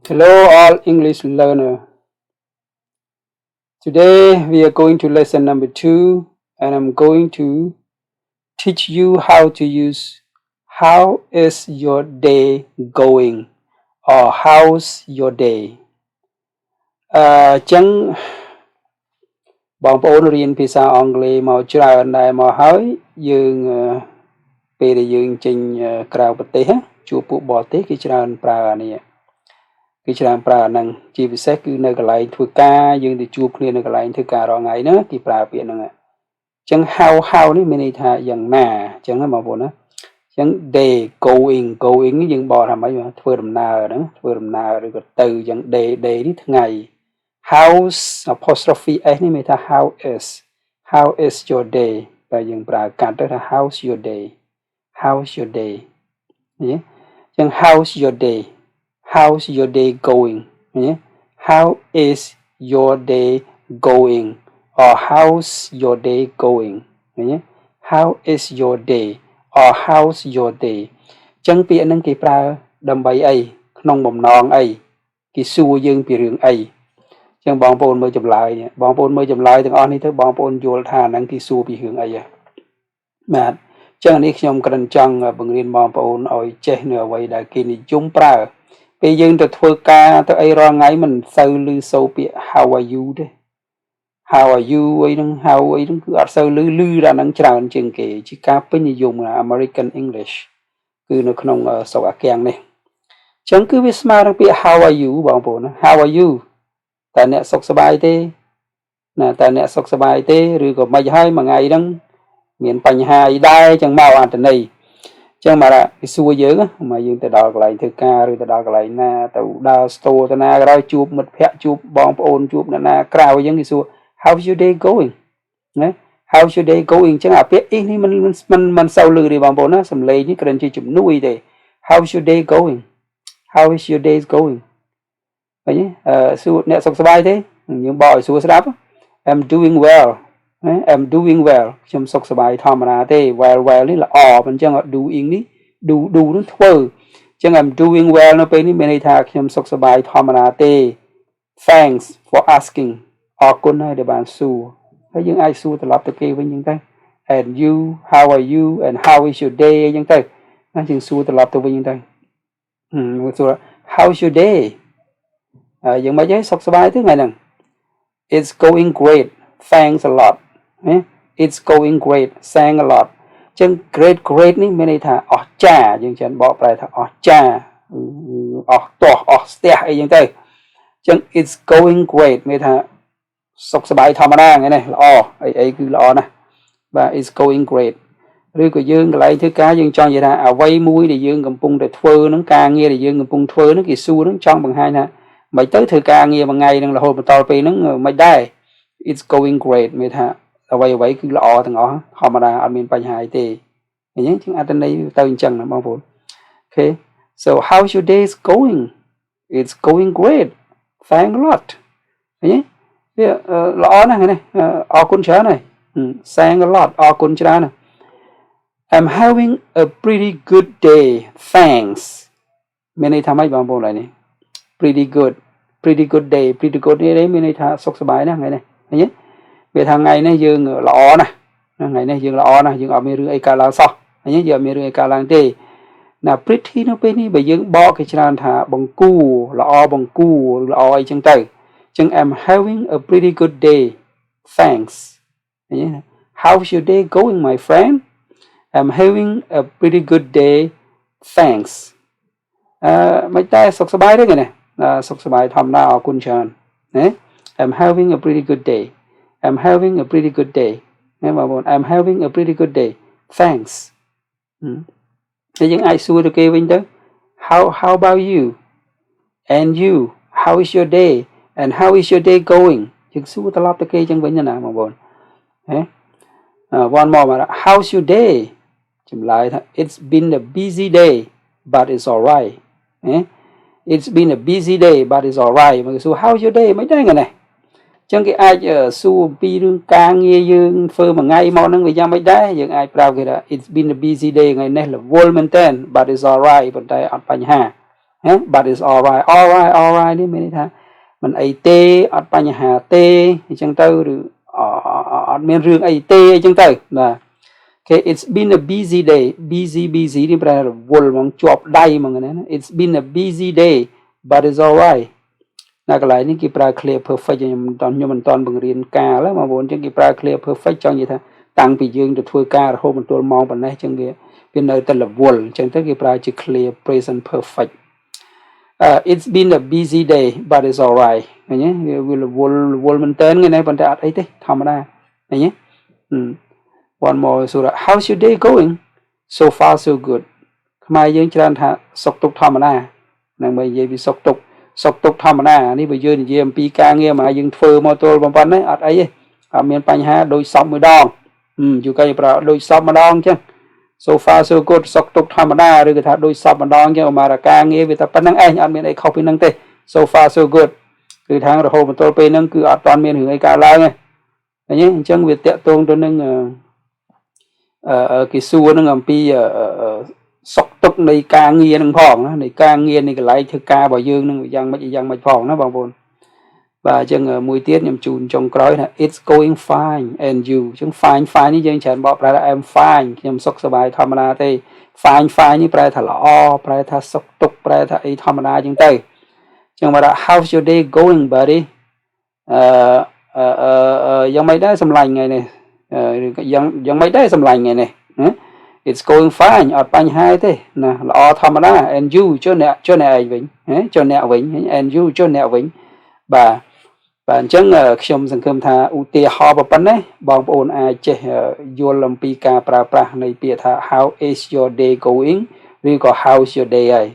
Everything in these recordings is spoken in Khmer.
Hello, all English learner. Today we are going to lesson number 2, and I'm going to teach you how to use "How is your day going?" or "How's your day?" ចឹងបងប្អូនរៀនភាសាអង់គ្លេសមកច្រើនដែរមកហើយយើងពេលដែលយើងចេញក្រៅប្រទេសជួបពួកបរទេសគេច្រើនប្រើអានេះគេច្រើនប្រើអាហ្នឹងជាពិសេសគឺនៅកន្លែងធ្វើការយើងទៅជួបគ្នានៅកន្លែងធ្វើការរាល់ថ្ងៃហ្នឹងគេប្រើពាក្យហ្នឹងអញ្ចឹង how នេះមានន័យថាយ៉ាងណាអញ្ចឹងណាបងប្អូនណាអញ្ចឹង day going នេះយើងបកថាម៉េចធ្វើដំណើរហ្នឹងធ្វើដំណើរឬក៏ទៅអញ្ចឹង day នេះថ្ងៃ house apostrophe s នេះមានថា how is your day តែយើងប្រើកាត់ទៅថា how's your day ឃើញអញ្ចឹង how's your day going ឃើញ how is your day going or how's your day going ឃើញ how is your day or how's your day អញ្ចឹងពាក្យហ្នឹងគេប្រើដើម្បីអីក្នុងបំណងអីគេសួរយើងពីរឿងអីចឹងបងប្អូនមើលចម្លើយនេះបងប្អូនមើលចម្លើយទាំងអស់នេះទៅបងប្អូនយល់ថាហ្នឹងគេសួរពីរឿងអីបាទចឹងនេះខ្ញុំគ្រាន់ចង់បង្រៀនបងប្អូនឲ្យចេះនៅអ្វីដែលគេនិយមប្រើពេលយើងទៅធ្វើការទៅអីរាល់ថ្ងៃមិនសូវឮសូរពាក្យ how are you ទេ how are you អីហ្នឹង how អីហ្នឹងគឺអត់សូវឮដល់ហ្នឹងច្រើនជាងគេជាការពេញនិយម American English គឺនៅក្នុងស្រុកអាកៀងនេះចឹងគឺវាស្មើនឹងពាក្យ how are you បងប្អូនណា how are you តើអ្នកសុខសប្បាយទេណាតើអ្នកសុខសប្បាយទេឬក៏មិនហើយមួយថ្ងៃហ្នឹងមានបញ្ហាអីដែរចឹងមកអត្ថន័យចឹងមកគេសួរយើងមកយើងទៅដល់កន្លែងធ្វើការឬទៅដល់កន្លែងណាទៅដើរស្ទូទៅណាក្រោយជួបមិត្តភ័ក្តិជួបបងប្អូនជួបអ្នកណាក្រៅអញ្ចឹងគេសួរ how's your day going ណា how's your day going ចឹងអាពាក្យនេះមិនសូវលឺទេបងប្អូនណាសំឡេងនេះគ្រាន់ជាជំនួយទេ how's your day going how is your day going ឃើញសួរអ្នកសុខសប្បាយទេយើងបកឲ្យសួរស្ដាប់ I'm doing well I'm doing well ខ្ញុំសុខសប្បាយធម្មតាទេ well នេះល្អមិនចឹង doing នេះ do នឹងធ្វើចឹង I'm doing well នៅពេលនេះមានន័យថាខ្ញុំសុខសប្បាយធម្មតាទេ Thanks for asking អរគុណហើយដែលបានសួរហើយយើងអាចសួរត្រឡប់ទៅគេវិញចឹងទៅ and you how are you and how is your day ចឹងទៅណាយើងសួរត្រឡប់ទៅវិញចឹងទៅសួរ how's your day យើងមិនហីសុខសប្បាយទេថ្ងៃហ្នឹង It's going great thanks a lot It's going great thanks a lot ចឹង great នេះមានន័យថាអស្ចារ្យយើងច្រើនបកប្រែថាអស្ចារ្យអស់ទាស់អស់ស្ទះអីចឹងទៅចឹង It's going great មានថាសុខសប្បាយធម្មតាថ្ងៃនេះល្អអីគឺល្អណាស់បាទ It's going great ឬក៏យើងកន្លែងធ្វើការយើងចង់និយាយថាអ្វីមួយដែលយើងកំពុងតែធ្វើហ្នឹងការងារដែលយើងកំពុងធ្វើហ្នឹងគេសួរហ្នឹងចង់បង្ហាញថាមិនទៅធ្វើការងារមួយថ្ងៃហ្នឹងរហូតបន្តពេលហ្នឹងមិនដែរ It's going great មានថាអ្វីគឺល្អទាំងអស់ធម្មតាអត់មានបញ្ហាអីទេអញ្ចឹងជាងអត្ថន័យទៅអញ្ចឹងណាបងប្អូន Okay so how's your day is going It's going great thanks a lot ឃើញវាល្អណាស់ហ្នឹងអរគុណច្រើនហើយ thanks a lot អរគុណច្រើនណាស់ I'm having a pretty good day thanks មានន័យថាម៉េចបងប្អូនឡើយនេះ pretty good day pretty good នេះមានន័យថាសុខសប្បាយណាស់ថ្ងៃនេះឃើញទេវាថាថ្ងៃនេះយើងល្អណាស់ថ្ងៃនេះយើងល្អណាស់យើងអត់មានរឿងអីកើតឡើងសោះឃើញទេយើងអត់មានរឿងអីកើតឡើងទេណា pretty នៅពេលនេះបើយើងបកគេច្រើនថាបង្គួរល្អបង្គួរល្អអីចឹងទៅចឹង I'm having a pretty good day thanks ឃើញទេ How's your day going my friend I'm having a pretty good day thanks មិនតែសុខសប្បាយទេគេណាសុខសប្បាយធម្មតាអរគុណច្រើនណា I'm having a pretty good day I'm having a pretty good day ណាបងប្អូន I'm having a pretty good day thanks ហើយយើងអាចសួរទៅគេវិញទៅ how about you and you how is your day and how is your day going យើងសួរត្រឡប់ទៅគេចឹងវិញណាបងប្អូនហ៎ one more how's your day ចម្លើយថា it's been a busy day but it's all right It's been a busy day but it's all right មកសួរ how's your day មិនដែរណាចឹងគេអាចសួរពីរឿងការងារយើងធ្វើមួយថ្ងៃមកហ្នឹងវាយ៉ាងមិនដែរយើងអាចប្រាប់គេថា it's been a busy day ថ្ងៃនេះរវល់មែនតើ but it's all right ប៉ុន្តែអត់បញ្ហា but it's alright នេះមានន័យថាមិនអីទេអត់បញ្ហាទេអញ្ចឹងទៅឬអត់មានរឿងអីទេអញ្ចឹងទៅបាទ Okay, it's been a busy day. Busy នេះប្រែរវល់ហ្មងជាប់ដៃហ្មងណា It's been a busy day, but it's alright នៅកន្លែងនេះគេប្រើ clear perfect ខ្ញុំមិនតាន់បង្រៀនកាលបងប្អូនអញ្ចឹងគេប្រើ clear perfect ចង់និយាយថាតាំងពីយើងទៅធ្វើការរហូតមកទល់ម៉ោងប៉ុណ្ណេះអញ្ចឹងវានៅតែរវល់អញ្ចឹងទៅគេប្រើជា clear present perfect it's been a busy day but it's alright ឃើញទេវារវល់មែនតើថ្ងៃនេះប៉ុន្តែអត់អីទេធម្មតាឃើញទេ one more សួរ how's your day going so far so good ខ្មែរយើងច្រើនថាសុខទុក្ខធម្មតានឹងបើនិយាយពីសុខទុក្ខធម្មតានេះបើយើងនិយាយអំពីការងារមកយើងធ្វើមកទល់ប៉ុណ្ណេះអត់អីទេអត់មានបញ្ហាដូចសពមួយដងយូរគេប្រើដូចសពម្ដងអញ្ចឹង so far so good សុខទុក្ខធម្មតាឬក៏ថាដូចសពម្ដងអញ្ចឹងមកការងារវាតែប៉ុណ្្នឹងឯងអត់មានអីខុសពីហ្នឹងទេ so far so good គឺថារហូតមកទល់ពេលហ្នឹងគឺអត់ទាន់មានរឿងអីកើតឡើងទេឃើញទេអញ្ចឹងវាតាក់ទងទៅនឹងគេសួរនឹងអំពីសុខទុក្ខនៃការងារនឹងផងណានៃការងារនៃកន្លែងធ្វើការរបស់យើងនឹងយ៉ាងម៉េចផងណាបងប្អូនបាទអញ្ចឹងមួយទៀតខ្ញុំជូនចុងក្រោយថា it's going fine and you អញ្ចឹង fine នេះយើងច្រើនបកប្រែថា I'm fine ខ្ញុំសុខសប្បាយធម្មតាទេ fine នេះប្រែថាល្អប្រែថាសុខទុក្ខប្រែថាអីធម្មតាអញ្ចឹងទៅអញ្ចឹងមកថា how's your day going buddy យ៉ាងម៉េចដែរសម្លាញ់ថ្ងៃនេះយ៉ាងម៉េចដែរសម្លាញ់ថ្ងៃនេះ it's going fine អត់បញ្ហាទេណាល្អធម្មតា and you ចុះអ្នកឯងវិញចុះអ្នកវិញ and you ចុះអ្នកវិញបាទអញ្ចឹងខ្ញុំសង្ឃឹមថាឧទាហរណ៍ប៉ុណ្ណេះបងប្អូនអាចចេះយល់អំពីការប្រើប្រាស់នៃពាក្យថា how is your day going ឬក៏ how's your day ហើយ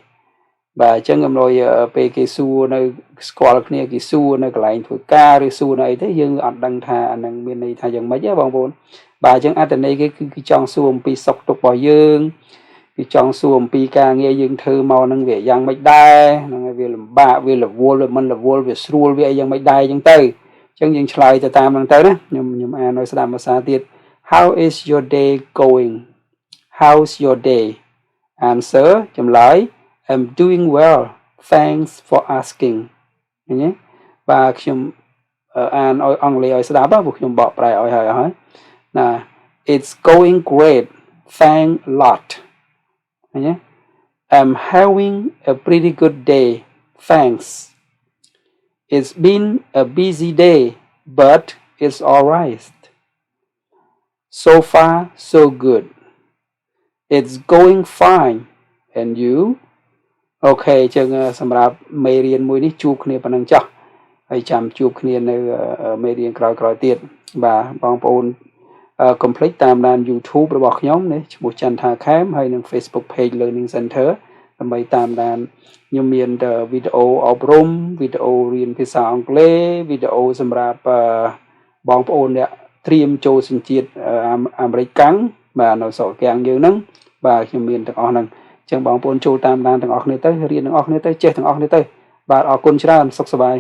បាទអញ្ចឹងខ្ញុំnóiពេលគេសួរនៅស្គាល់គ្នាគេសួរនៅកន្លែងធ្វើការឬសួរនៅអីទេយើងអត់ដឹងថាអានឹងមានន័យថាយ៉ាងម៉េចទេបងប្អូនបាទអញ្ចឹងអត្ថន័យគេគឺចង់សួរអំពីសុខទុក្ខរបស់យើងគឺចង់សួរអំពីការងារយើងធ្វើមកនឹងវាយ៉ាងម៉េចដែរហ្នឹងហើយវាលំបាកវារវល់វាមិនរវល់វាស្រួលវាអីយ៉ាងម៉េចដែរអញ្ចឹងទៅអញ្ចឹងយើងឆ្លើយទៅតាមហ្នឹងទៅណាខ្ញុំអានឲ្យស្ដាប់ភាសាទៀត How is your day going How's your day Answer ចម្លើយ I'm doing well thanks for asking ឃើញទេបាទខ្ញុំអានឲ្យអង់គ្លេសឲ្យស្ដាប់ព្រោះខ្ញុំបកប្រែឲ្យហើយណា It's going great thank a lot ឃើញទេ I'm having a pretty good day thanks It's been a busy day but it's alright so far so good It's going fine and you អូខេអញ្ចឹងសម្រាប់មេរៀនមួយនេះជួបគ្នាប៉ុណ្ណឹងចាស់ហើយចាំជួបគ្នានៅមេរៀនក្រោយៗទៀតបាទបងប្អូនcomplete តាមដាន YouTube របស់ខ្ញុំនេះឈ្មោះ Chantha Khem ហើយនិង Facebook page Learning Center ដើម្បីតាមដានខ្ញុំមានវីដេអូអប់រំវីដេអូរៀនភាសាអង់គ្លេសវីដេអូសម្រាប់បងប្អូនអ្នកត្រៀមចូលសញ្ជាតិអាមេរិកកាំងបាទនៅស្រុកកាំងយើងហ្នឹងបាទខ្ញុំមានទាំងអស់ហ្នឹងអញ្ចឹងបងប្អូនចូលតាមដានទាំងអស់គ្នាទៅរៀនទាំងអស់គ្នាទៅចេះទាំងអស់គ្នាទៅបាទអរគុណច្រើនសុខសប្បាយ